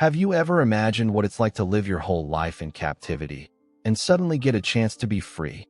Have you ever imagined what it's like to live your whole life in captivity and suddenly get a chance to be free?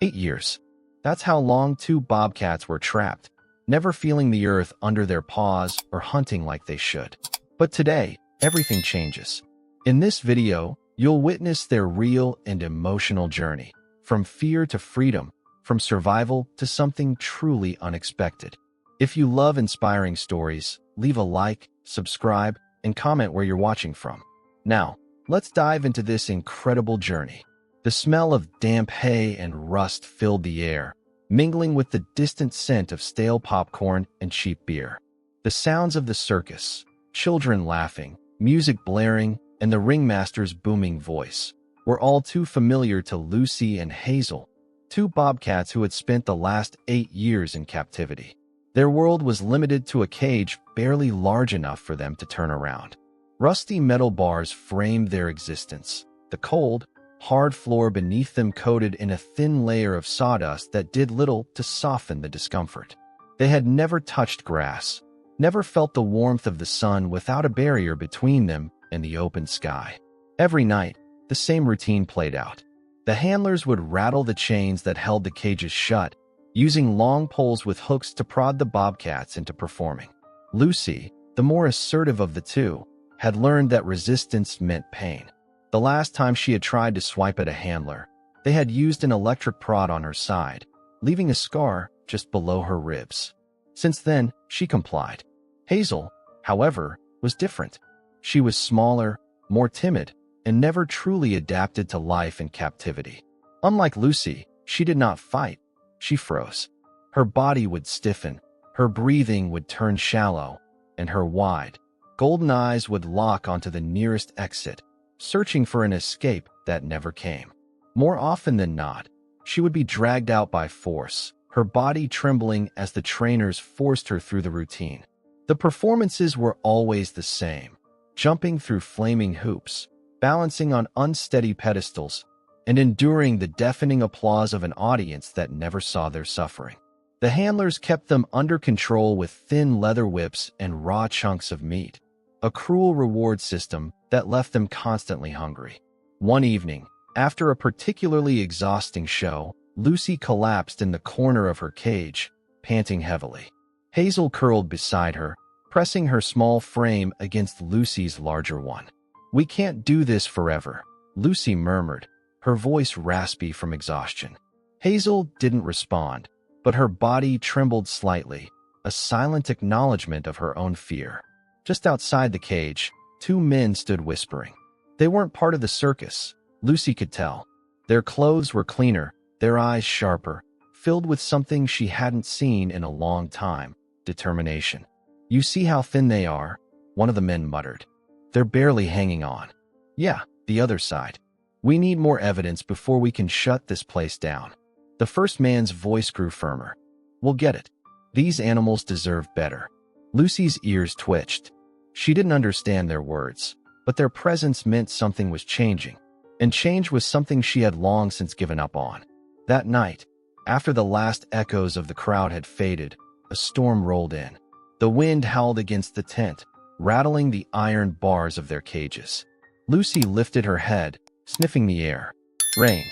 8 years. That's how long two bobcats were trapped, never feeling the earth under their paws or hunting like they should. But today, everything changes. In this video, you'll witness their real and emotional journey, from fear to freedom, from survival to something truly unexpected. If you love inspiring stories, leave a like, subscribe, and comment where you're watching from. Now, let's dive into this incredible journey. The smell of damp hay and rust filled the air, mingling with the distant scent of stale popcorn and cheap beer. The sounds of the circus, children laughing, music blaring, and the ringmaster's booming voice were all too familiar to Lucy and Hazel, two bobcats who had spent the last 8 years in captivity. Their world was limited to a cage barely large enough for them to turn around. Rusty metal bars framed their existence, the cold, hard floor beneath them coated in a thin layer of sawdust that did little to soften the discomfort. They had never touched grass, never felt the warmth of the sun without a barrier between them and the open sky. Every night, the same routine played out. The handlers would rattle the chains that held the cages shut, using long poles with hooks to prod the bobcats into performing. Lucy, the more assertive of the two, had learned that resistance meant pain. The last time she had tried to swipe at a handler, they had used an electric prod on her side, leaving a scar just below her ribs. Since then, she complied. Hazel, however, was different. She was smaller, more timid, and never truly adapted to life in captivity. Unlike Lucy, she did not fight. She froze. Her body would stiffen, her breathing would turn shallow, and her wide, golden eyes would lock onto the nearest exit, searching for an escape that never came. More often than not, she would be dragged out by force, her body trembling as the trainers forced her through the routine. The performances were always the same, jumping through flaming hoops, balancing on unsteady pedestals, and enduring the deafening applause of an audience that never saw their suffering. The handlers kept them under control with thin leather whips and raw chunks of meat, a cruel reward system that left them constantly hungry. One evening, after a particularly exhausting show, Lucy collapsed in the corner of her cage, panting heavily. Hazel curled beside her, pressing her small frame against Lucy's larger one. "We can't do this forever," Lucy murmured, her voice raspy from exhaustion. Hazel didn't respond, but her body trembled slightly, a silent acknowledgement of her own fear. Just outside the cage, two men stood whispering. They weren't part of the circus, Lucy could tell. Their clothes were cleaner, their eyes sharper, filled with something she hadn't seen in a long time: determination. "You see how thin they are?" one of the men muttered. "They're barely hanging on." "Yeah," the other sighed. "We need more evidence before we can shut this place down." The first man's voice grew firmer. "We'll get it. These animals deserve better." Lucy's ears twitched. She didn't understand their words, but their presence meant something was changing, and change was something she had long since given up on. That night, after the last echoes of the crowd had faded, a storm rolled in. The wind howled against the tent, rattling the iron bars of their cages. Lucy lifted her head, sniffing the air. "Rain,"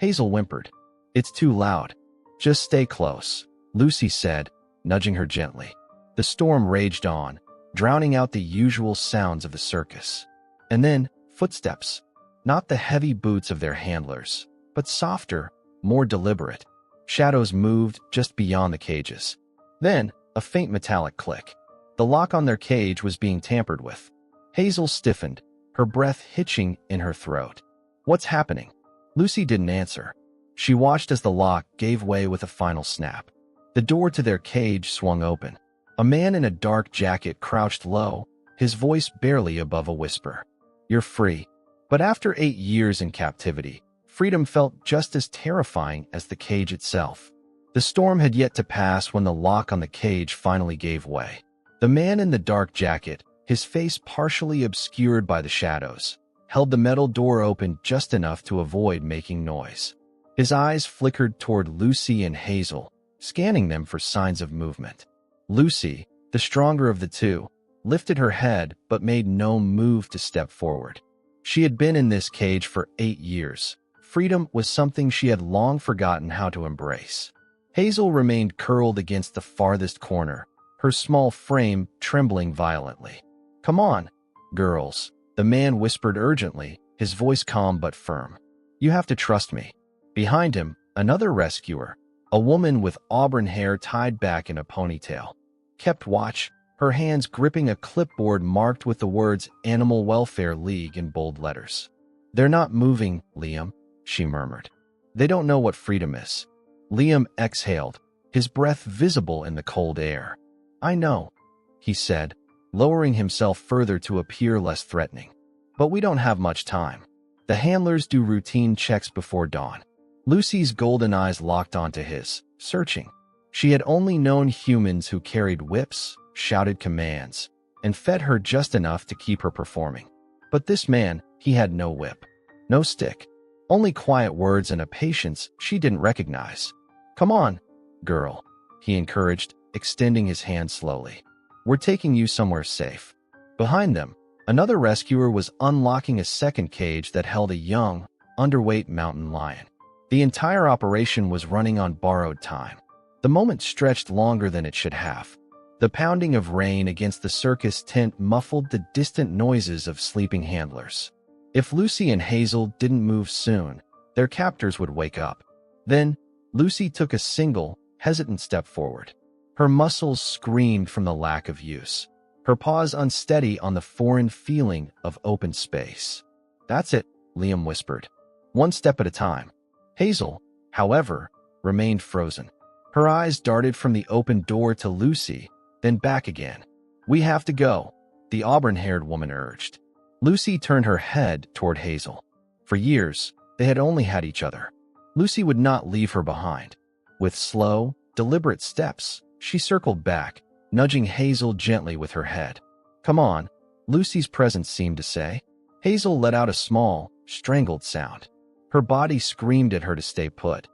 Hazel whimpered. "It's too loud." "Just stay close," Lucy said, nudging her gently. The storm raged on, drowning out the usual sounds of the circus. And then, footsteps. Not the heavy boots of their handlers, but softer, more deliberate. Shadows moved just beyond the cages. Then, a faint metallic click. The lock on their cage was being tampered with. Hazel stiffened, her breath hitching in her throat. "What's happening?" Lucy didn't answer. She watched as the lock gave way with a final snap. The door to their cage swung open. A man in a dark jacket crouched low, his voice barely above a whisper. "You're free." But after 8 years in captivity, freedom felt just as terrifying as the cage itself. The storm had yet to pass when the lock on the cage finally gave way. The man in the dark jacket, his face partially obscured by the shadows, held the metal door open just enough to avoid making noise. His eyes flickered toward Lucy and Hazel, scanning them for signs of movement. Lucy, the stronger of the two, lifted her head but made no move to step forward. She had been in this cage for 8 years. Freedom was something she had long forgotten how to embrace. Hazel remained curled against the farthest corner, her small frame trembling violently. "Come on, girls," the man whispered urgently, his voice calm but firm. "You have to trust me." Behind him, another rescuer, a woman with auburn hair tied back in a ponytail, kept watch, her hands gripping a clipboard marked with the words Animal Welfare League in bold letters. "They're not moving, Liam," she murmured. "They don't know what freedom is." Liam exhaled, his breath visible in the cold air. "I know," he said, lowering himself further to appear less threatening. "But we don't have much time. The handlers do routine checks before dawn." Lucy's golden eyes locked onto his, searching. She had only known humans who carried whips, shouted commands, and fed her just enough to keep her performing. But this man, he had no whip, no stick, only quiet words and a patience she didn't recognize. "Come on, girl," he encouraged, extending his hand slowly. "We're taking you somewhere safe." Behind them, another rescuer was unlocking a second cage that held a young, underweight mountain lion. The entire operation was running on borrowed time. The moment stretched longer than it should have. The pounding of rain against the circus tent muffled the distant noises of sleeping handlers. If Lucy and Hazel didn't move soon, their captors would wake up. Then, Lucy took a single, hesitant step forward. Her muscles screamed from the lack of use, her paws unsteady on the foreign feeling of open space. "That's it," Liam whispered. "One step at a time." Hazel, however, remained frozen. Her eyes darted from the open door to Lucy, then back again. "We have to go," the auburn-haired woman urged. Lucy turned her head toward Hazel. For years, they had only had each other. Lucy would not leave her behind. With slow, deliberate steps, she circled back, nudging Hazel gently with her head. "Come on," Lucy's presence seemed to say. Hazel let out a small, strangled sound. Her body screamed at her to stay put.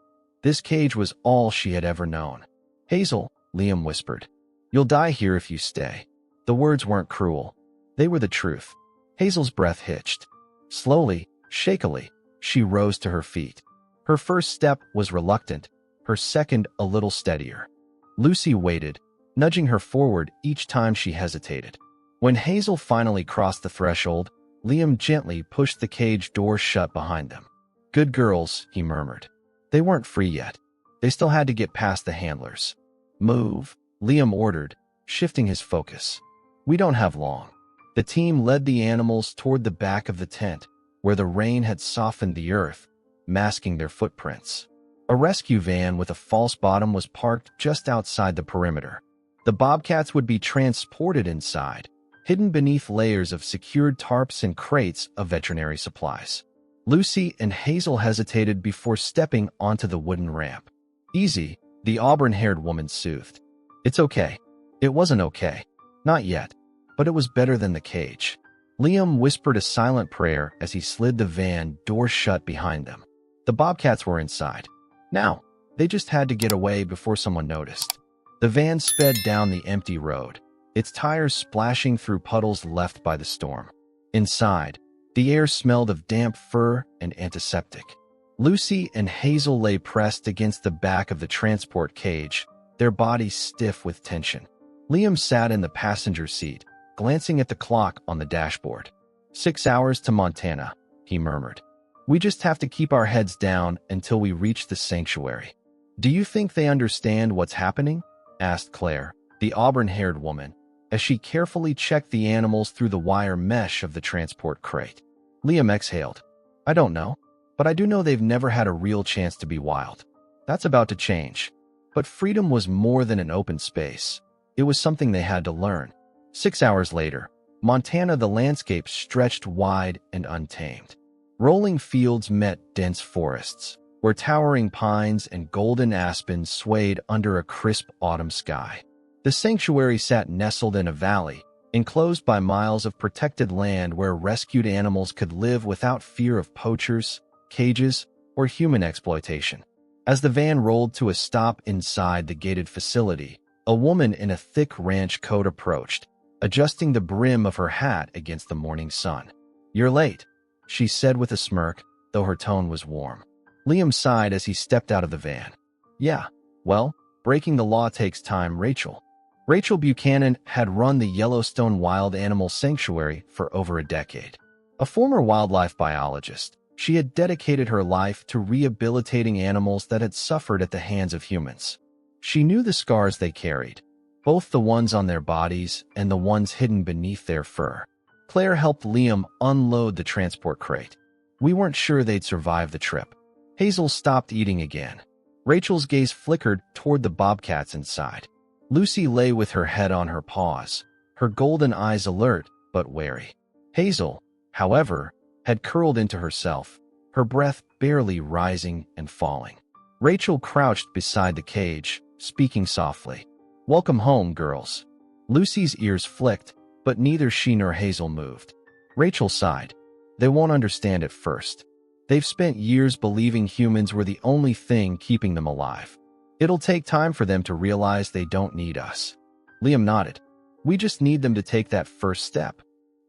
This cage was all she had ever known. "Hazel," Liam whispered, "you'll die here if you stay." The words weren't cruel. They were the truth. Hazel's breath hitched. Slowly, shakily, she rose to her feet. Her first step was reluctant, her second a little steadier. Lucy waited, nudging her forward each time she hesitated. When Hazel finally crossed the threshold, Liam gently pushed the cage door shut behind them. "Good girls," he murmured. They weren't free yet. They still had to get past the handlers. "Move," Liam ordered, shifting his focus. "We don't have long." The team led the animals toward the back of the tent, where the rain had softened the earth, masking their footprints. A rescue van with a false bottom was parked just outside the perimeter. The bobcats would be transported inside, hidden beneath layers of secured tarps and crates of veterinary supplies. Lucy and Hazel hesitated before stepping onto the wooden ramp. "Easy," the auburn-haired woman soothed. "It's okay." It wasn't okay. Not yet. But it was better than the cage. Liam whispered a silent prayer as he slid the van door shut behind them. The bobcats were inside. Now, they just had to get away before someone noticed. The van sped down the empty road, its tires splashing through puddles left by the storm. Inside, the air smelled of damp fur and antiseptic. Lucy and Hazel lay pressed against the back of the transport cage, their bodies stiff with tension. Liam sat in the passenger seat, glancing at the clock on the dashboard. 6 hours to Montana, he murmured. "We just have to keep our heads down until we reach the sanctuary." "Do you think they understand what's happening?" asked Claire, the auburn-haired woman, as she carefully checked the animals through the wire mesh of the transport crate. Liam exhaled. "I don't know, but I do know they've never had a real chance to be wild. That's about to change." But freedom was more than an open space. It was something they had to learn. 6 hours later, Montana, the landscape stretched wide and untamed. Rolling fields met dense forests, where towering pines and golden aspens swayed under a crisp autumn sky. The sanctuary sat nestled in a valley, enclosed by miles of protected land where rescued animals could live without fear of poachers, cages, or human exploitation. As the van rolled to a stop inside the gated facility, a woman in a thick ranch coat approached, adjusting the brim of her hat against the morning sun. "You're late," she said with a smirk, though her tone was warm. Liam sighed as he stepped out of the van. "Yeah, well, breaking the law takes time, Rachel." Rachel Buchanan had run the Yellowstone Wild Animal Sanctuary for over a decade. A former wildlife biologist, she had dedicated her life to rehabilitating animals that had suffered at the hands of humans. She knew the scars they carried, both the ones on their bodies and the ones hidden beneath their fur. Claire helped Liam unload the transport crate. "We weren't sure they'd survive the trip." Hazel stopped eating again. Rachel's gaze flickered toward the bobcats inside. Lucy lay with her head on her paws, her golden eyes alert but wary. Hazel, however, had curled into herself, her breath barely rising and falling. Rachel crouched beside the cage, speaking softly. "Welcome home, girls." Lucy's ears flicked, but neither she nor Hazel moved. Rachel sighed. "They won't understand at first. They've spent years believing humans were the only thing keeping them alive. It'll take time for them to realize they don't need us." Liam nodded. "We just need them to take that first step."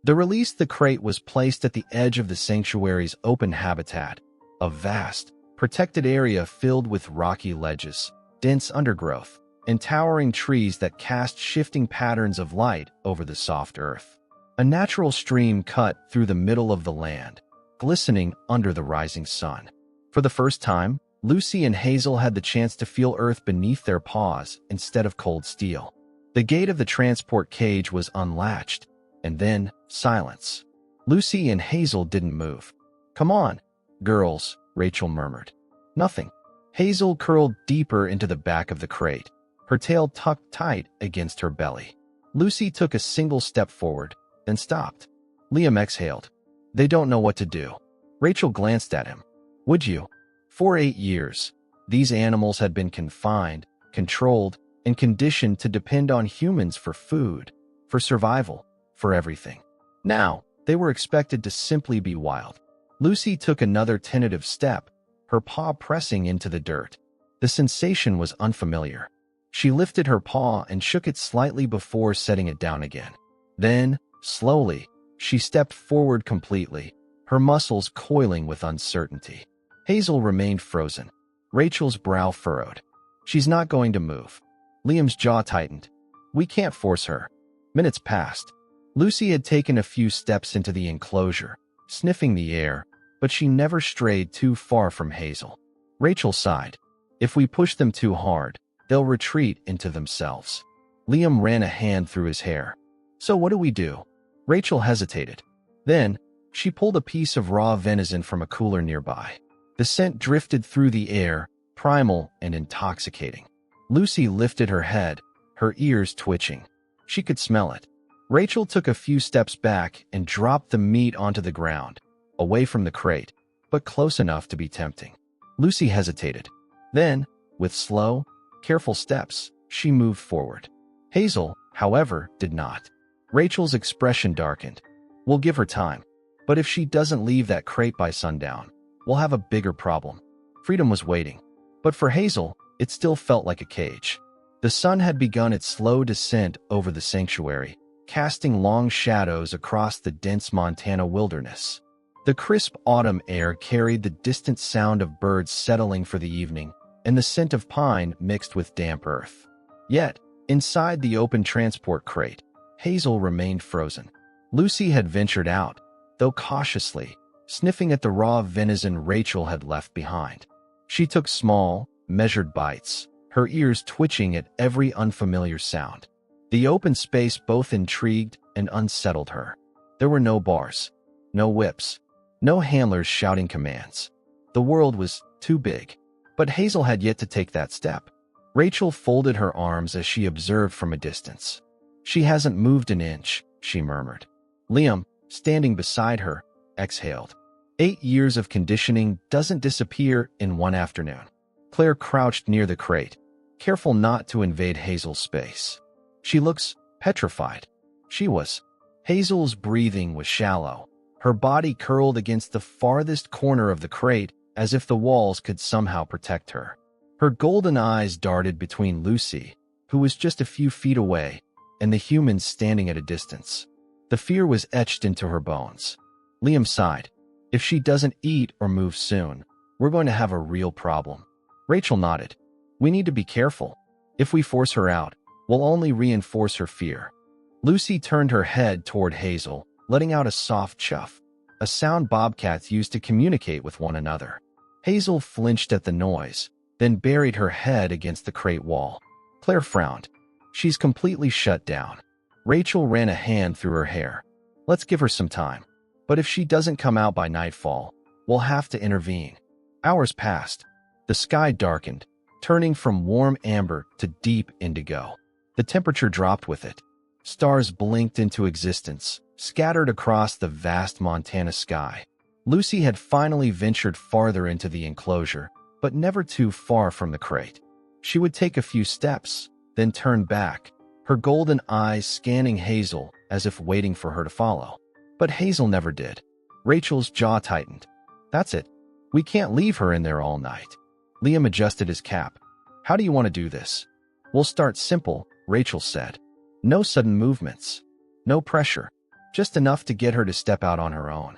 To release the crate was placed at the edge of the sanctuary's open habitat, a vast, protected area filled with rocky ledges, dense undergrowth, and towering trees that cast shifting patterns of light over the soft earth. A natural stream cut through the middle of the land, glistening under the rising sun. For the first time, Lucy and Hazel had the chance to feel earth beneath their paws instead of cold steel. The gate of the transport cage was unlatched, and then silence. Lucy and Hazel didn't move. "Come on, girls," Rachel murmured. "Nothing." Hazel curled deeper into the back of the crate, her tail tucked tight against her belly. Lucy took a single step forward, then stopped. Liam exhaled. "They don't know what to do." Rachel glanced at him. "Would you?" For 8 years, these animals had been confined, controlled, and conditioned to depend on humans for food, for survival, for everything. Now, they were expected to simply be wild. Lucy took another tentative step, her paw pressing into the dirt. The sensation was unfamiliar. She lifted her paw and shook it slightly before setting it down again. Then, slowly, she stepped forward completely, her muscles coiling with uncertainty. Hazel remained frozen. Rachel's brow furrowed. "She's not going to move." Liam's jaw tightened. "We can't force her." Minutes passed. Lucy had taken a few steps into the enclosure, sniffing the air, but she never strayed too far from Hazel. Rachel sighed. "If we push them too hard, they'll retreat into themselves." Liam ran a hand through his hair. "So what do we do?" Rachel hesitated. Then, she pulled a piece of raw venison from a cooler nearby. The scent drifted through the air, primal and intoxicating. Lucy lifted her head, her ears twitching. She could smell it. Rachel took a few steps back and dropped the meat onto the ground, away from the crate, but close enough to be tempting. Lucy hesitated. Then, with slow, careful steps, she moved forward. Hazel, however, did not. Rachel's expression darkened. "We'll give her time. But if she doesn't leave that crate by sundown, we'll have a bigger problem." Freedom was waiting. But for Hazel, it still felt like a cage. The sun had begun its slow descent over the sanctuary, casting long shadows across the dense Montana wilderness. The crisp autumn air carried the distant sound of birds settling for the evening, and the scent of pine mixed with damp earth. Yet, inside the open transport crate, Hazel remained frozen. Lucy had ventured out, though cautiously, sniffing at the raw venison Rachel had left behind. She took small, measured bites, her ears twitching at every unfamiliar sound. The open space both intrigued and unsettled her. There were no bars, no whips, no handlers shouting commands. The world was too big. But Hazel had yet to take that step. Rachel folded her arms as she observed from a distance. "She hasn't moved an inch," she murmured. Liam, standing beside her, exhaled. 8 years of conditioning doesn't disappear in one afternoon. Claire crouched near the crate, careful not to invade Hazel's space. "She looks petrified." She was. Hazel's breathing was shallow, her body curled against the farthest corner of the crate as if the walls could somehow protect her. Her golden eyes darted between Lucy, who was just a few feet away, and the humans standing at a distance. The fear was etched into her bones. Liam sighed. If she doesn't eat or move soon, we're going to have a real problem. Rachel nodded. We need to be careful. If we force her out, we'll only reinforce her fear. Lucy turned her head toward Hazel, letting out a soft chuff, a sound bobcats use to communicate with one another. Hazel flinched at the noise, then buried her head against the crate wall. Claire frowned. She's completely shut down. Rachel ran a hand through her hair. Let's give her some time. But if she doesn't come out by nightfall, we'll have to intervene. Hours passed. The sky darkened, turning from warm amber to deep indigo. The temperature dropped with it. Stars blinked into existence, scattered across the vast Montana sky. Lucy had finally ventured farther into the enclosure, but never too far from the crate. She would take a few steps, then turn back, her golden eyes scanning Hazel as if waiting for her to follow. But Hazel never did. Rachel's jaw tightened. That's it. We can't leave her in there all night. Liam adjusted his cap. How do you want to do this? We'll start simple, Rachel said. No sudden movements. No pressure. Just enough to get her to step out on her own.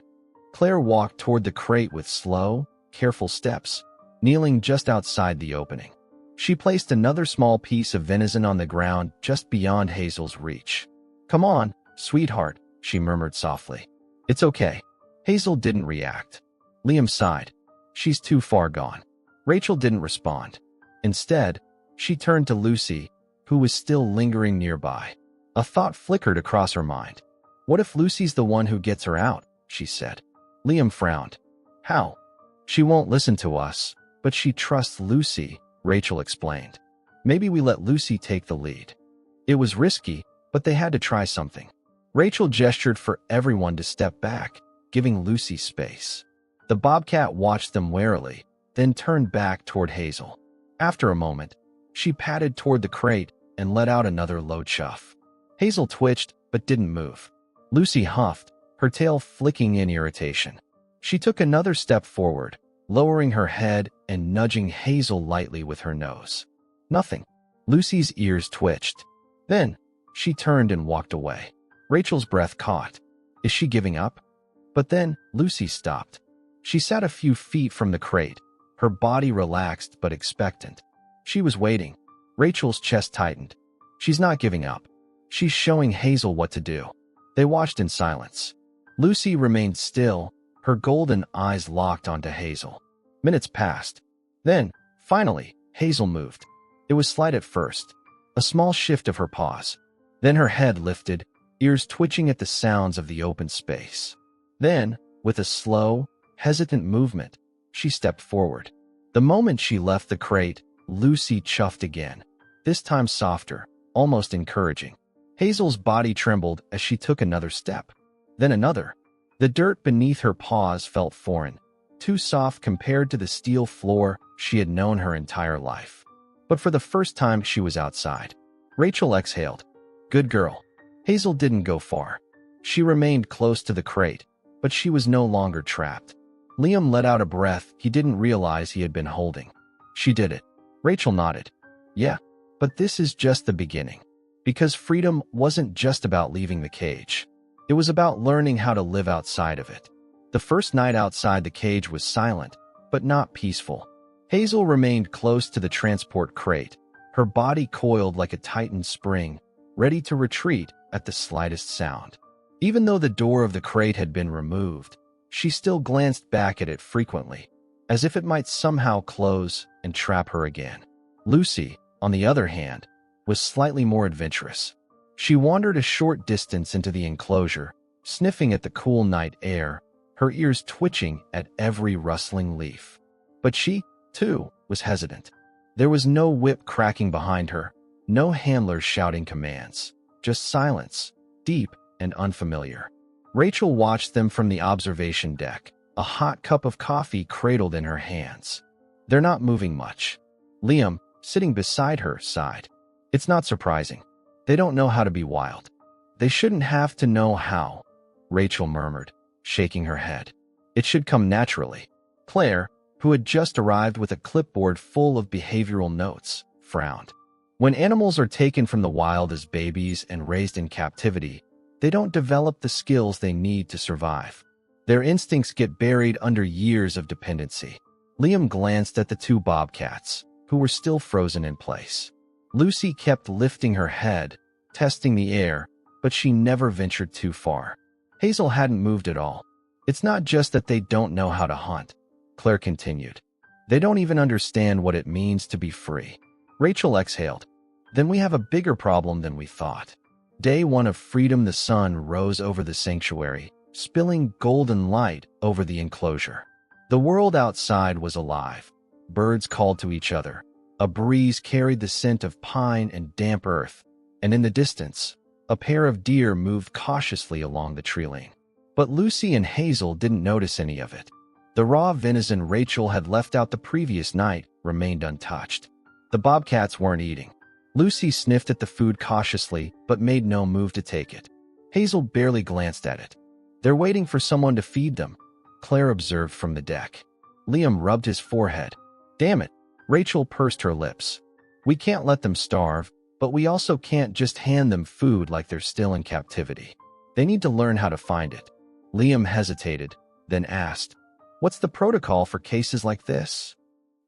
Claire walked toward the crate with slow, careful steps, kneeling just outside the opening. She placed another small piece of venison on the ground just beyond Hazel's reach. Come on, sweetheart, she murmured softly. It's okay. Hazel didn't react. Liam sighed. She's too far gone. Rachel didn't respond. Instead, she turned to Lucy, who was still lingering nearby. A thought flickered across her mind. What if Lucy's the one who gets her out? She said. Liam frowned. How? She won't listen to us, but she trusts Lucy, Rachel explained. Maybe we let Lucy take the lead. It was risky, but they had to try something. Rachel gestured for everyone to step back, giving Lucy space. The bobcat watched them warily, then turned back toward Hazel. After a moment, she padded toward the crate and let out another low chuff. Hazel twitched, but didn't move. Lucy huffed, her tail flicking in irritation. She took another step forward, lowering her head and nudging Hazel lightly with her nose. Nothing. Lucy's ears twitched. Then, she turned and walked away. Rachel's breath caught. Is she giving up? But then, Lucy stopped. She sat a few feet from the crate, her body relaxed but expectant. She was waiting. Rachel's chest tightened. She's not giving up. She's showing Hazel what to do. They watched in silence. Lucy remained still, her golden eyes locked onto Hazel. Minutes passed. Then, finally, Hazel moved. It was slight at first, a small shift of her paws. Then her head lifted, ears twitching at the sounds of the open space. Then, with a slow, hesitant movement, she stepped forward. The moment she left the crate, Lucy chuffed again, this time softer, almost encouraging. Hazel's body trembled as she took another step. Then another. The dirt beneath her paws felt foreign, too soft compared to the steel floor she had known her entire life. But for the first time, she was outside. Rachel exhaled. Good girl. Hazel didn't go far. She remained close to the crate, but she was no longer trapped. Liam let out a breath he didn't realize he had been holding. She did it. Rachel nodded. Yeah, but this is just the beginning. Because freedom wasn't just about leaving the cage. It was about learning how to live outside of it. The first night outside the cage was silent, but not peaceful. Hazel remained close to the transport crate, her body coiled like a tightened spring, ready to retreat at the slightest sound. Even though the door of the crate had been removed, she still glanced back at it frequently, as if it might somehow close and trap her again. Lucy, on the other hand, was slightly more adventurous. She wandered a short distance into the enclosure, sniffing at the cool night air, her ears twitching at every rustling leaf. But she, too, was hesitant. There was no whip cracking behind her, no handlers shouting commands, just silence, deep and unfamiliar. Rachel watched them from the observation deck, a hot cup of coffee cradled in her hands. They're not moving much. Liam, sitting beside her, sighed. It's not surprising. They don't know how to be wild. They shouldn't have to know how, Rachel murmured, shaking her head. It should come naturally. Claire, who had just arrived with a clipboard full of behavioral notes, frowned. When animals are taken from the wild as babies and raised in captivity, they don't develop the skills they need to survive. Their instincts get buried under years of dependency. Liam glanced at the two bobcats, who were still frozen in place. Lucy kept lifting her head, testing the air, but she never ventured too far. Hazel hadn't moved at all. It's not just that they don't know how to hunt, Claire continued. They don't even understand what it means to be free. Rachel exhaled. Then we have a bigger problem than we thought. Day one of freedom, the sun rose over the sanctuary, spilling golden light over the enclosure. The world outside was alive. Birds called to each other. A breeze carried the scent of pine and damp earth, and in the distance, a pair of deer moved cautiously along the tree line. But Lucy and Hazel didn't notice any of it. The raw venison Rachel had left out the previous night remained untouched. The bobcats weren't eating. Lucy sniffed at the food cautiously but made no move to take it. Hazel barely glanced at it. They're waiting for someone to feed them, Claire observed from the deck. Liam rubbed his forehead. Damn it, Rachel pursed her lips. We can't let them starve, but we also can't just hand them food like they're still in captivity. They need to learn how to find it. Liam hesitated, then asked, What's the protocol for cases like this?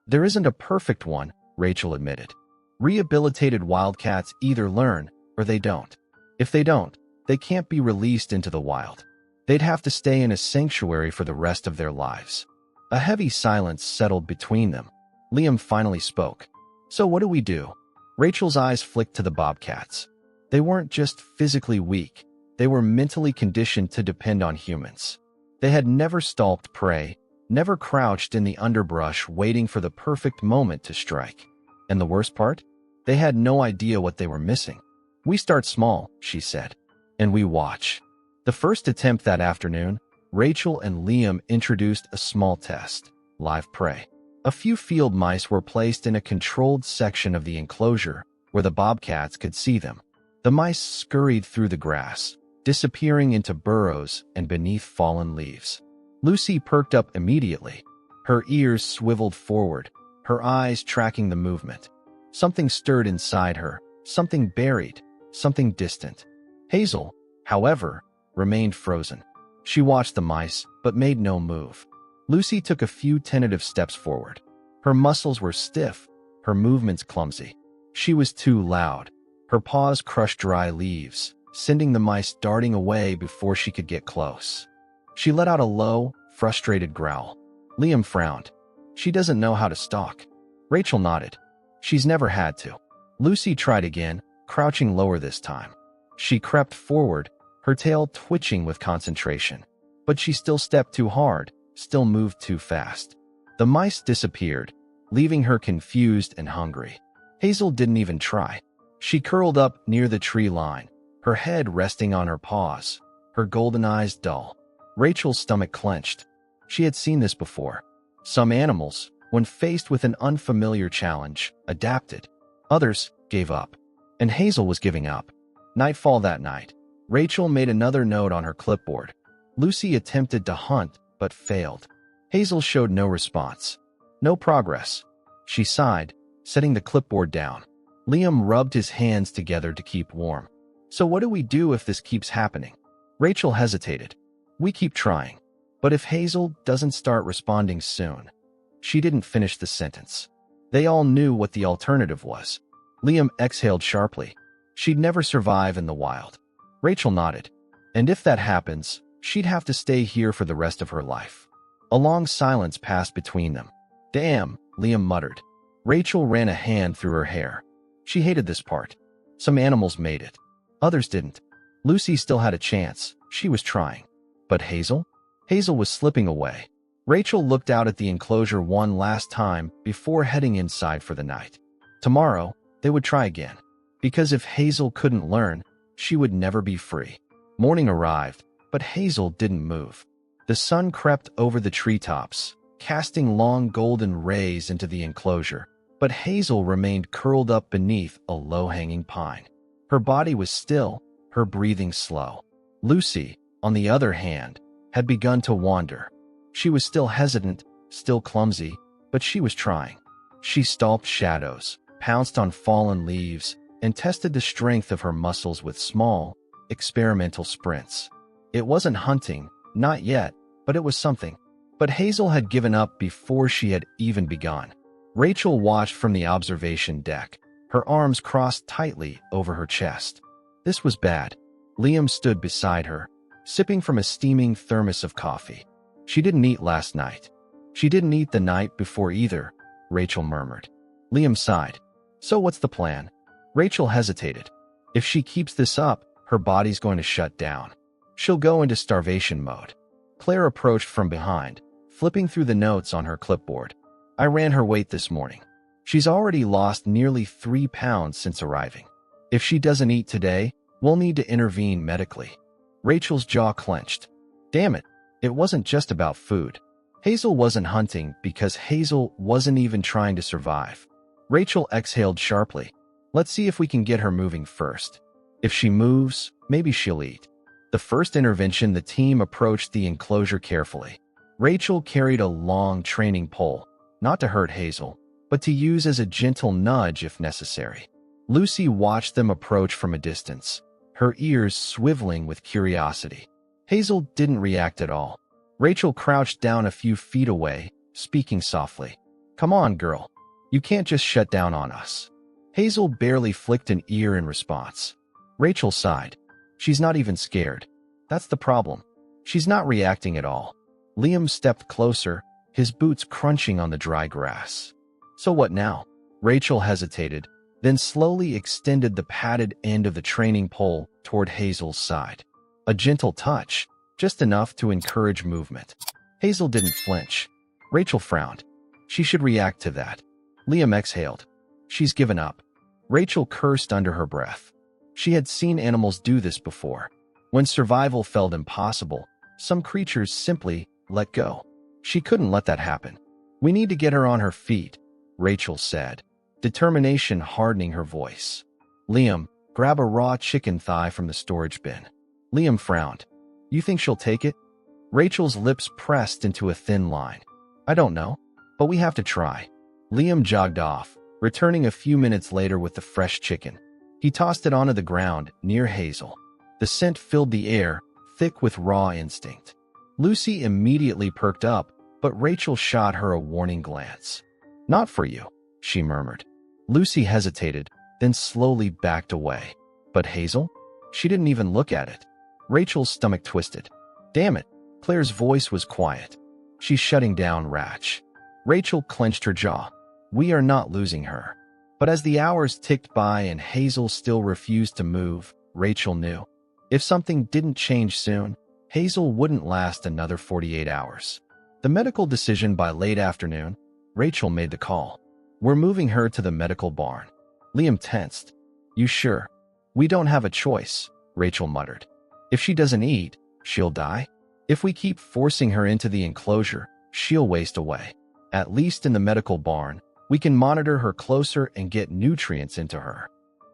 There isn't a perfect one, Rachel admitted. Rehabilitated wildcats either learn or they don't. If they don't, they can't be released into the wild. They'd have to stay in a sanctuary for the rest of their lives. A heavy silence settled between them. Liam finally spoke. So what do we do? Rachel's eyes flicked to the bobcats. They weren't just physically weak. They were mentally conditioned to depend on humans. They had never stalked prey, never crouched in the underbrush waiting for the perfect moment to strike. And the worst part? They had no idea what they were missing. We start small, she said, and we watch. The first attempt that afternoon, Rachel and Liam introduced a small test, live prey. A few field mice were placed in a controlled section of the enclosure where the bobcats could see them. The mice scurried through the grass, disappearing into burrows and beneath fallen leaves. Lucy perked up immediately. Her ears swiveled forward, her eyes tracking the movement. Something stirred inside her, something buried, something distant. Hazel, however, remained frozen. She watched the mice, but made no move. Lucy took a few tentative steps forward. Her muscles were stiff, her movements clumsy. She was too loud. Her paws crushed dry leaves, sending the mice darting away before she could get close. She let out a low, frustrated growl. Liam frowned. She doesn't know how to stalk. Rachel nodded. She's never had to. Lucy tried again, crouching lower this time. She crept forward, her tail twitching with concentration. But she still stepped too hard, still moved too fast. The mice disappeared, leaving her confused and hungry. Hazel didn't even try. She curled up near the tree line, her head resting on her paws, her golden eyes dull. Rachel's stomach clenched. She had seen this before. Some animals, when faced with an unfamiliar challenge, adapted. Others gave up. And Hazel was giving up. Nightfall that night. Rachel made another note on her clipboard. Lucy attempted to hunt, but failed. Hazel showed no response. No progress. She sighed, setting the clipboard down. Liam rubbed his hands together to keep warm. So what do we do if this keeps happening? Rachel hesitated. We keep trying. But if Hazel doesn't start responding soon. She didn't finish the sentence. They all knew what the alternative was. Liam exhaled sharply. She'd never survive in the wild. Rachel nodded. And if that happens, she'd have to stay here for the rest of her life. A long silence passed between them. Damn, Liam muttered. Rachel ran a hand through her hair. She hated this part. Some animals made it. Others didn't. Lucy still had a chance. She was trying. But Hazel? Hazel was slipping away. Rachel looked out at the enclosure one last time before heading inside for the night. Tomorrow, they would try again. Because if Hazel couldn't learn, she would never be free. Morning arrived, but Hazel didn't move. The sun crept over the treetops, casting long golden rays into the enclosure, but Hazel remained curled up beneath a low-hanging pine. Her body was still, her breathing slow. Lucy, on the other hand, had begun to wander. She was still hesitant, still clumsy, but she was trying. She stalked shadows, pounced on fallen leaves, and tested the strength of her muscles with small, experimental sprints. It wasn't hunting, not yet, but it was something. But Hazel had given up before she had even begun. Rachel watched from the observation deck, her arms crossed tightly over her chest. This was bad. Liam stood beside her, sipping from a steaming thermos of coffee. She didn't eat last night. She didn't eat the night before either, Rachel murmured. Liam sighed. So what's the plan? Rachel hesitated. If she keeps this up, her body's going to shut down. She'll go into starvation mode. Claire approached from behind, flipping through the notes on her clipboard. I ran her weight this morning. She's already lost nearly 3 pounds since arriving. If she doesn't eat today, we'll need to intervene medically. Rachel's jaw clenched. Damn it, it wasn't just about food. Hazel wasn't hunting because Hazel wasn't even trying to survive. Rachel exhaled sharply. Let's see if we can get her moving first. If she moves, maybe she'll eat. The first intervention, the team approached the enclosure carefully. Rachel carried a long training pole, not to hurt Hazel, but to use as a gentle nudge if necessary. Lucy watched them approach from a distance, her ears swiveling with curiosity. Hazel didn't react at all. Rachel crouched down a few feet away, speaking softly. Come on, girl. You can't just shut down on us. Hazel barely flicked an ear in response. Rachel sighed. She's not even scared. That's the problem. She's not reacting at all. Liam stepped closer, his boots crunching on the dry grass. So what now? Rachel hesitated, then slowly extended the padded end of the training pole toward Hazel's side. A gentle touch, just enough to encourage movement. Hazel didn't flinch. Rachel frowned. She should react to that. Liam exhaled. She's given up. Rachel cursed under her breath. She had seen animals do this before. When survival felt impossible, some creatures simply let go. She couldn't let that happen. We need to get her on her feet, Rachel said, determination hardening her voice. Liam, grab a raw chicken thigh from the storage bin. Liam frowned. You think she'll take it? Rachel's lips pressed into a thin line. I don't know, but we have to try. Liam jogged off, returning a few minutes later with the fresh chicken. He tossed it onto the ground near Hazel. The scent filled the air, thick with raw instinct. Lucy immediately perked up, but Rachel shot her a warning glance. Not for you, she murmured. Lucy hesitated, then slowly backed away. But Hazel? She didn't even look at it. Rachel's stomach twisted. Damn it, Claire's voice was quiet. She's shutting down Ratch. Rachel clenched her jaw. We are not losing her. But as the hours ticked by and Hazel still refused to move, Rachel knew. If something didn't change soon, Hazel wouldn't last another 48 hours. The medical decision by late afternoon, Rachel made the call. We're moving her to the medical barn. Liam tensed. You sure? We don't have a choice, Rachel muttered. If she doesn't eat, she'll die. If we keep forcing her into the enclosure, she'll waste away. At least in the medical barn, we can monitor her closer and get nutrients into her.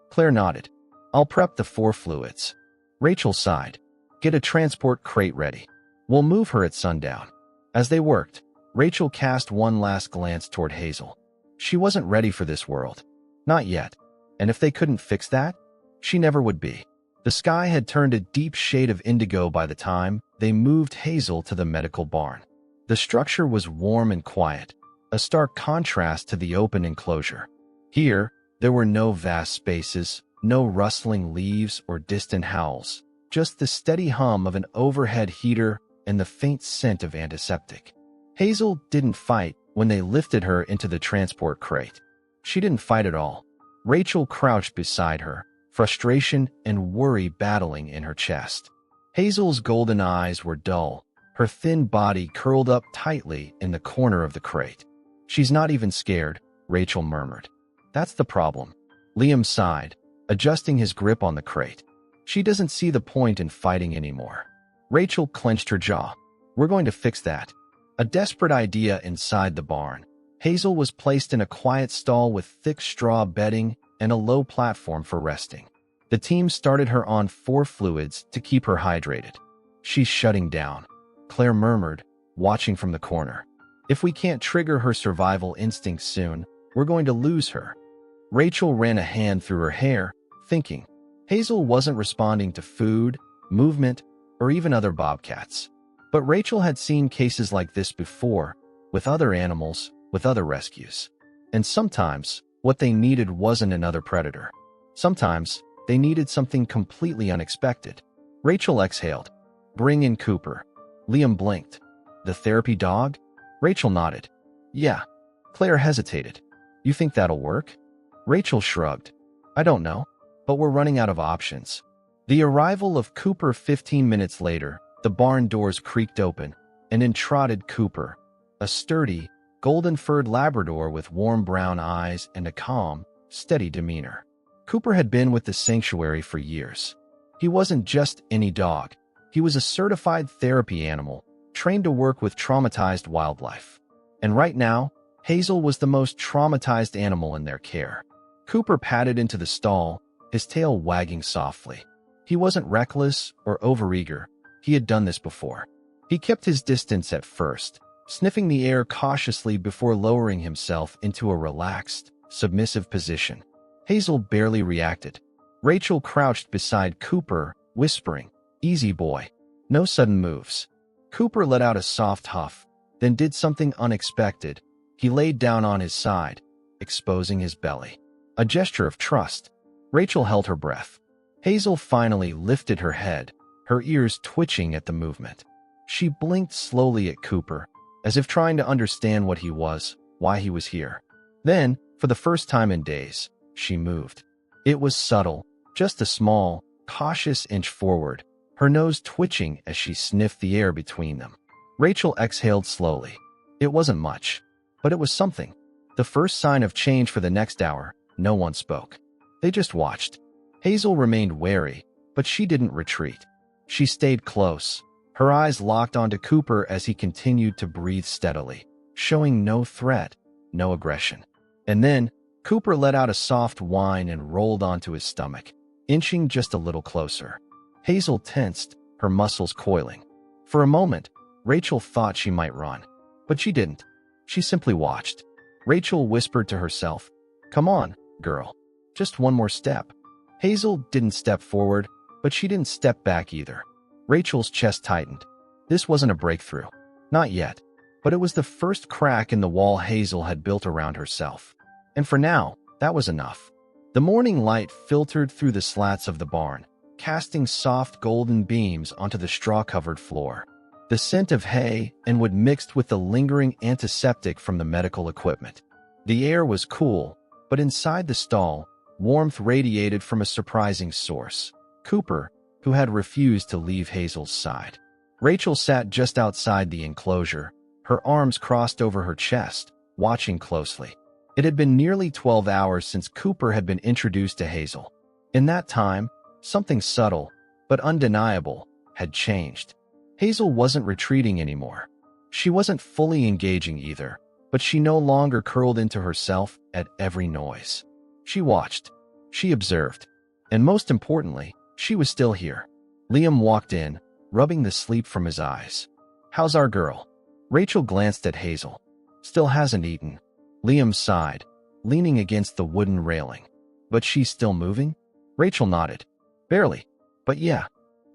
Claire nodded. I'll prep the 4 fluids. Rachel sighed. Get a transport crate ready. We'll move her at sundown. As they worked, Rachel cast one last glance toward Hazel. She wasn't ready for this world. Not yet. And if they couldn't fix that, she never would be. The sky had turned a deep shade of indigo by the time they moved Hazel to the medical barn. The structure was warm and quiet, a stark contrast to the open enclosure. Here, there were no vast spaces, no rustling leaves or distant howls, just the steady hum of an overhead heater and the faint scent of antiseptic. Hazel didn't fight when they lifted her into the transport crate. She didn't fight at all. Rachel crouched beside her, frustration and worry battling in her chest. Hazel's golden eyes were dull, her thin body curled up tightly in the corner of the crate. She's not even scared, Rachel murmured. That's the problem. Liam sighed, adjusting his grip on the crate. She doesn't see the point in fighting anymore. Rachel clenched her jaw. We're going to fix that. A desperate idea inside the barn. Hazel was placed in a quiet stall with thick straw bedding and a low platform for resting. The team started her on 4 fluids to keep her hydrated. She's shutting down, Claire murmured, watching from the corner. If we can't trigger her survival instincts soon, we're going to lose her. Rachel ran a hand through her hair, thinking. Hazel wasn't responding to food, movement, or even other bobcats. But Rachel had seen cases like this before, with other animals, with other rescues. And sometimes, what they needed wasn't another predator. Sometimes, they needed something completely unexpected. Rachel exhaled. Bring in Cooper. Liam blinked. The therapy dog? Rachel nodded. Yeah. Claire hesitated. You think that'll work? Rachel shrugged. I don't know, but we're running out of options. The arrival of Cooper 15 minutes later, the barn doors creaked open, and in trotted Cooper, a sturdy, golden-furred Labrador with warm brown eyes and a calm, steady demeanor. Cooper had been with the sanctuary for years. He wasn't just any dog. He was a certified therapy animal, trained to work with traumatized wildlife. And right now, Hazel was the most traumatized animal in their care. Cooper padded into the stall, his tail wagging softly. He wasn't reckless or overeager. He had done this before. He kept his distance at first, sniffing the air cautiously before lowering himself into a relaxed, submissive position. Hazel barely reacted. Rachel crouched beside Cooper, whispering, "Easy, boy. No sudden moves." Cooper let out a soft huff, then did something unexpected. He laid down on his side, exposing his belly. A gesture of trust. Rachel held her breath. Hazel finally lifted her head, her ears twitching at the movement. She blinked slowly at Cooper, as if trying to understand what he was, why he was here. Then, for the first time in days, she moved. It was subtle, just a small, cautious inch forward, her nose twitching as she sniffed the air between them. Rachel exhaled slowly. It wasn't much, but it was something. The first sign of change. For the next hour, no one spoke. They just watched. Hazel remained wary, but she didn't retreat. She stayed close, her eyes locked onto Cooper as he continued to breathe steadily, showing no threat, no aggression. And then, Cooper let out a soft whine and rolled onto his stomach, inching just a little closer. Hazel tensed, her muscles coiling. For a moment, Rachel thought she might run, but she didn't. She simply watched. Rachel whispered to herself, "Come on, girl. Just one more step." Hazel didn't step forward, but she didn't step back either. Rachel's chest tightened. This wasn't a breakthrough. Not yet. But it was the first crack in the wall Hazel had built around herself. And for now, that was enough. The morning light filtered through the slats of the barn, casting soft golden beams onto the straw-covered floor. The scent of hay and wood mixed with the lingering antiseptic from the medical equipment. The air was cool, but inside the stall, warmth radiated from a surprising source. Cooper, who had refused to leave Hazel's side. Rachel sat just outside the enclosure, her arms crossed over her chest, watching closely. It had been nearly 12 hours since Cooper had been introduced to Hazel. In that time, something subtle, but undeniable, had changed. Hazel wasn't retreating anymore. She wasn't fully engaging either, but she no longer curled into herself at every noise. She watched. She observed. And most importantly, she was still here. Liam walked in, rubbing the sleep from his eyes. "How's our girl?" Rachel glanced at Hazel. "Still hasn't eaten." Liam sighed, leaning against the wooden railing. "But she's still moving?" Rachel nodded. "Barely, but yeah."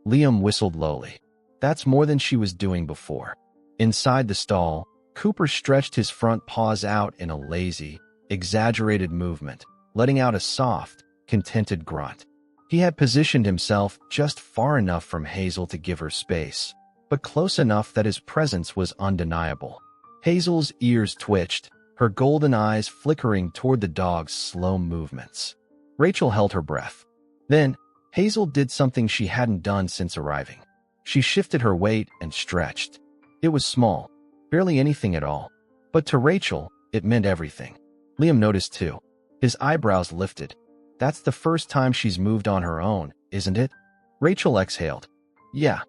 Liam whistled lowly. "That's more than she was doing before." Inside the stall, Cooper stretched his front paws out in a lazy, exaggerated movement, letting out a soft, contented grunt. He had positioned himself just far enough from Hazel to give her space, but close enough that his presence was undeniable. Hazel's ears twitched, her golden eyes flickering toward the dog's slow movements. Rachel held her breath. Then, Hazel did something she hadn't done since arriving. She shifted her weight and stretched. It was small, barely anything at all, but to Rachel, it meant everything. Liam noticed too. His eyebrows lifted. "That's the first time she's moved on her own, isn't it?" Rachel exhaled. "Yeah."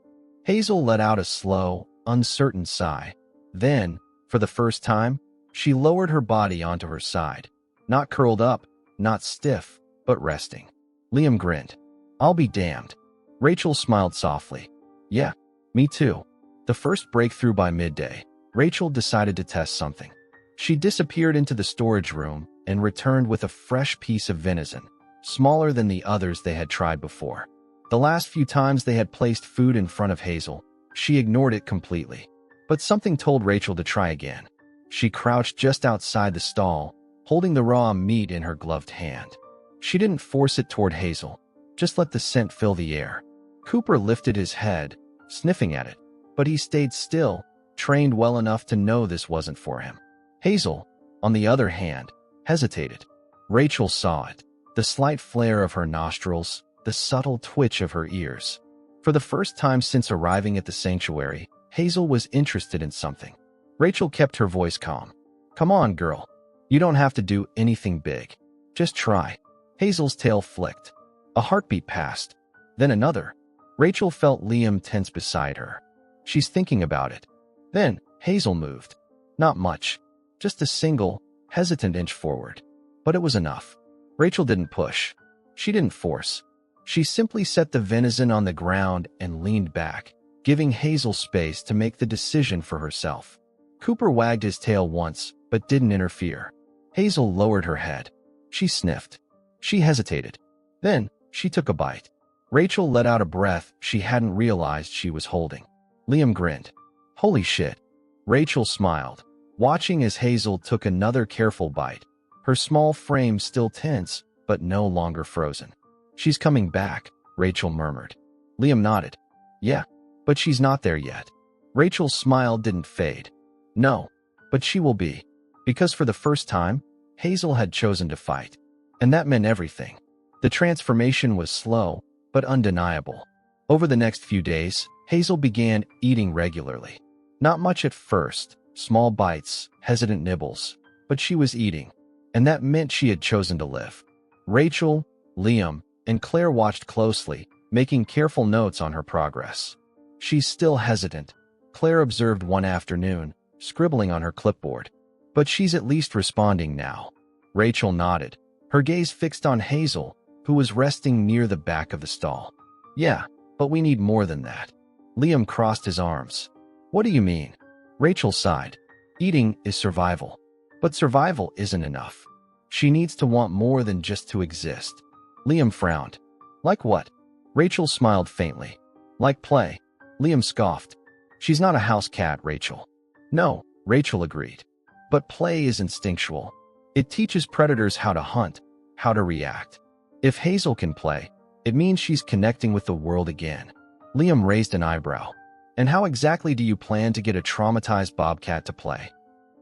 Hazel let out a slow, uncertain sigh. Then, for the first time, she lowered her body onto her side. Not curled up, not stiff, but resting. Liam grinned. "I'll be damned." Rachel smiled softly. "Yeah, me too." The first breakthrough. By midday, Rachel decided to test something. She disappeared into the storage room and returned with a fresh piece of venison, smaller than the others they had tried before. The last few times they had placed food in front of Hazel, she ignored it completely. But something told Rachel to try again. She crouched just outside the stall, holding the raw meat in her gloved hand. She didn't force it toward Hazel, just let the scent fill the air. Cooper lifted his head, sniffing at it, but he stayed still, trained well enough to know this wasn't for him. Hazel, on the other hand, hesitated. Rachel saw it, the slight flare of her nostrils, the subtle twitch of her ears. For the first time since arriving at the sanctuary, Hazel was interested in something. Rachel kept her voice calm. "Come on, girl. You don't have to do anything big. Just try." Hazel's tail flicked. A heartbeat passed. Then another. Rachel felt Liam tense beside her. She's thinking about it. Then Hazel moved. Not much. Just a single, hesitant inch forward. But it was enough. Rachel didn't push. She didn't force. She simply set the venison on the ground and leaned back, giving Hazel space to make the decision for herself. Cooper wagged his tail once, but didn't interfere. Hazel lowered her head. She sniffed. She hesitated. Then, she took a bite. Rachel let out a breath she hadn't realized she was holding. Liam grinned. "Holy shit." Rachel smiled, watching as Hazel took another careful bite, her small frame still tense, but no longer frozen. "She's coming back," Rachel murmured. Liam nodded. "Yeah, but she's not there yet." Rachel's smile didn't fade. "No, but she will be." Because for the first time, Hazel had chosen to fight. And that meant everything. The transformation was slow, but undeniable. Over the next few days, Hazel began eating regularly. Not much at first, small bites, hesitant nibbles, but she was eating. And that meant she had chosen to live. Rachel, Liam, and Claire watched closely, making careful notes on her progress. "She's still hesitant," Claire observed one afternoon, scribbling on her clipboard. "But she's at least responding now." Rachel nodded, her gaze fixed on Hazel, who was resting near the back of the stall. "Yeah, but we need more than that." Liam crossed his arms. "What do you mean?" Rachel sighed. "Eating is survival. But survival isn't enough. She needs to want more than just to exist." Liam frowned. "Like what?" Rachel smiled faintly. "Like play." Liam scoffed. "She's not a house cat, Rachel." "No," Rachel agreed. "But play is instinctual. It teaches predators how to hunt, how to react. If Hazel can play, it means she's connecting with the world again." Liam raised an eyebrow. "And how exactly do you plan to get a traumatized bobcat to play?"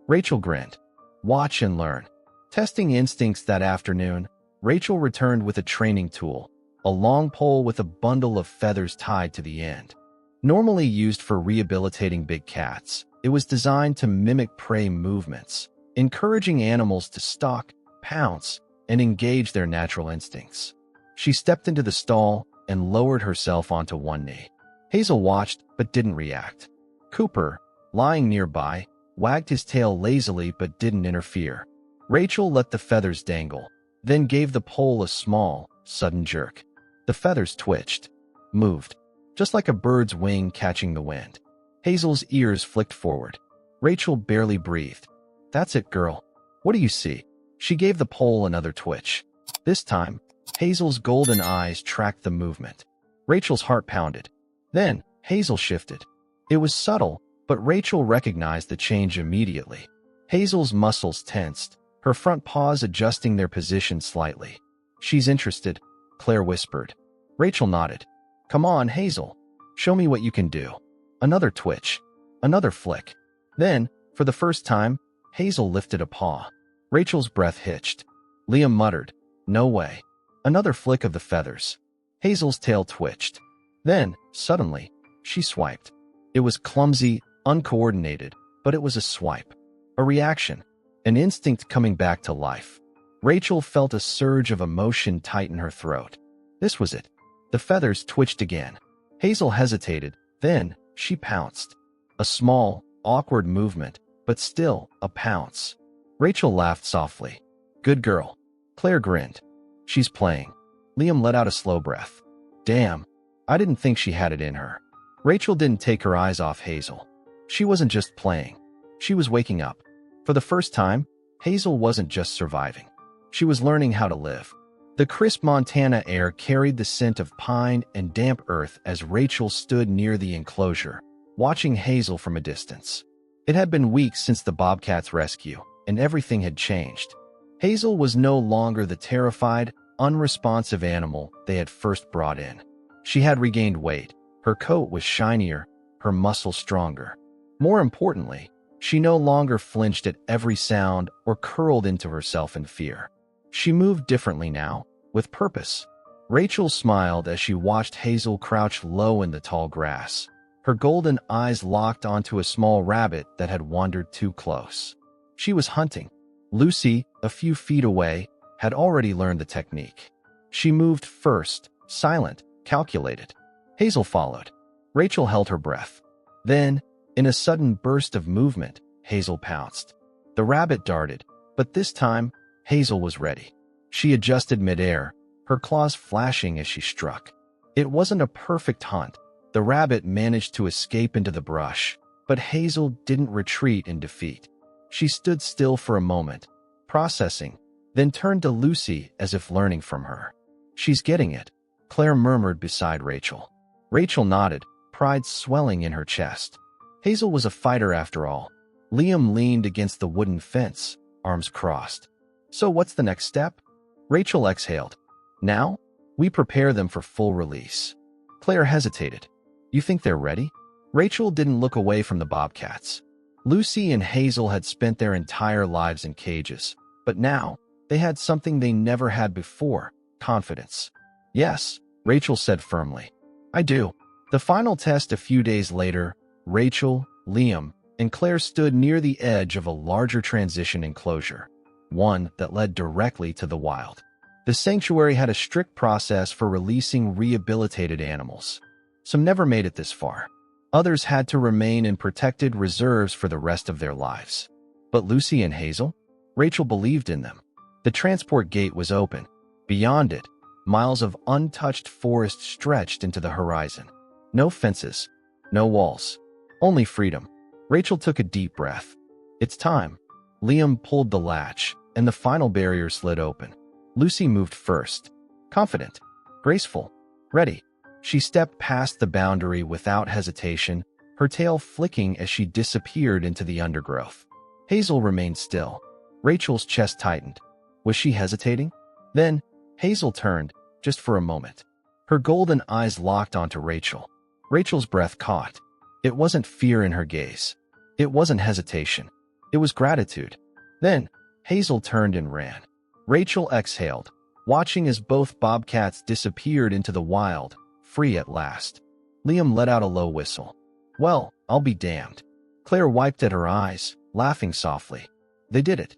Rachel grinned. "Watch and learn." Testing instincts that afternoon, Rachel returned with a training tool, a long pole with a bundle of feathers tied to the end. Normally used for rehabilitating big cats, it was designed to mimic prey movements, encouraging animals to stalk, pounce, and engage their natural instincts. She stepped into the stall and lowered herself onto one knee. Hazel watched but didn't react. Cooper, lying nearby, wagged his tail lazily but didn't interfere. Rachel let the feathers dangle, then gave the pole a small, sudden jerk. The feathers twitched, moved, just like a bird's wing catching the wind. Hazel's ears flicked forward. Rachel barely breathed. "That's it, girl. What do you see?" She gave the pole another twitch. This time, Hazel's golden eyes tracked the movement. Rachel's heart pounded. Then, Hazel shifted. It was subtle, but Rachel recognized the change immediately. Hazel's muscles tensed, her front paws adjusting their position slightly. "She's interested," Claire whispered. Rachel nodded. "Come on, Hazel. Show me what you can do." Another twitch. Another flick. Then, for the first time, Hazel lifted a paw. Rachel's breath hitched. Liam muttered, "No way." Another flick of the feathers. Hazel's tail twitched. Then, suddenly, she swiped. It was clumsy, uncoordinated, but it was a swipe. A reaction. An instinct coming back to life. Rachel felt a surge of emotion tighten her throat. This was it. The feathers twitched again. Hazel hesitated, then she pounced. A small, awkward movement, but still a pounce. Rachel laughed softly. "Good girl." Claire grinned. "She's playing." Liam let out a slow breath. "Damn, I didn't think she had it in her." Rachel didn't take her eyes off Hazel. She wasn't just playing. She was waking up. For the first time, Hazel wasn't just surviving. She was learning how to live. The crisp Montana air carried the scent of pine and damp earth as Rachel stood near the enclosure, watching Hazel from a distance. It had been weeks since the bobcat's rescue, and everything had changed. Hazel was no longer the terrified, unresponsive animal they had first brought in. She had regained weight. Her coat was shinier, her muscles stronger. More importantly, she no longer flinched at every sound or curled into herself in fear. She moved differently now, with purpose. Rachel smiled as she watched Hazel crouch low in the tall grass. Her golden eyes locked onto a small rabbit that had wandered too close. She was hunting. Lucy, a few feet away, had already learned the technique. She moved first, silent, calculated. Hazel followed. Rachel held her breath. Then, in a sudden burst of movement, Hazel pounced. The rabbit darted, but this time, Hazel was ready. She adjusted midair, her claws flashing as she struck. It wasn't a perfect hunt. The rabbit managed to escape into the brush, but Hazel didn't retreat in defeat. She stood still for a moment, processing, then turned to Lucy as if learning from her. "She's getting it," Claire murmured beside Rachel. Rachel nodded, pride swelling in her chest. Hazel was a fighter after all. Liam leaned against the wooden fence, arms crossed. "So what's the next step?" Rachel exhaled. "Now, we prepare them for full release." Claire hesitated. "You think they're ready?" Rachel didn't look away from the bobcats. Lucy and Hazel had spent their entire lives in cages, but now they had something they never had before: confidence. "Yes," Rachel said firmly. "I do." The final test a few days later, Rachel, Liam, and Claire stood near the edge of a larger transition enclosure, one that led directly to the wild. The sanctuary had a strict process for releasing rehabilitated animals. Some never made it this far. Others had to remain in protected reserves for the rest of their lives. But Lucy and Hazel? Rachel believed in them. The transport gate was open. Beyond it, miles of untouched forest stretched into the horizon. No fences, no walls, only freedom. Rachel took a deep breath. "It's time." Liam pulled the latch, and the final barrier slid open. Lucy moved first, confident, graceful, ready. She stepped past the boundary without hesitation, her tail flicking as she disappeared into the undergrowth. Hazel remained still. Rachel's chest tightened. Was she hesitating? Then, Hazel turned, just for a moment. Her golden eyes locked onto Rachel. Rachel's breath caught. It wasn't fear in her gaze. It wasn't hesitation. It was gratitude. Then, Hazel turned and ran. Rachel exhaled, watching as both bobcats disappeared into the wild, free at last. Liam let out a low whistle. "Well, I'll be damned." Claire wiped at her eyes, laughing softly. "They did it."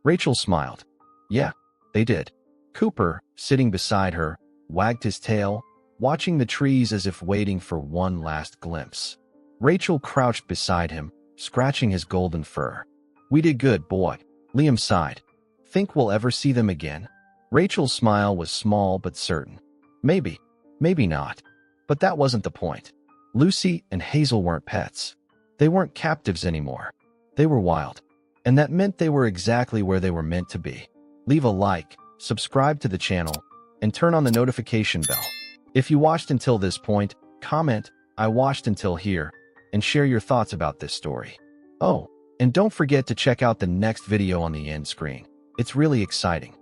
Rachel smiled. "Yeah, they did." Cooper, sitting beside her, wagged his tail, watching the trees as if waiting for one last glimpse. Rachel crouched beside him, scratching his golden fur. "We did good, boy." Liam sighed. "Think we'll ever see them again?" Rachel's smile was small but certain. "Maybe, maybe not." But that wasn't the point. Lucy and Hazel weren't pets. They weren't captives anymore. They were wild. And that meant they were exactly where they were meant to be. Leave a like, subscribe to the channel, and turn on the notification bell. If you watched until this point, comment, "I watched until here," and share your thoughts about this story. Oh, and don't forget to check out the next video on the end screen. It's really exciting.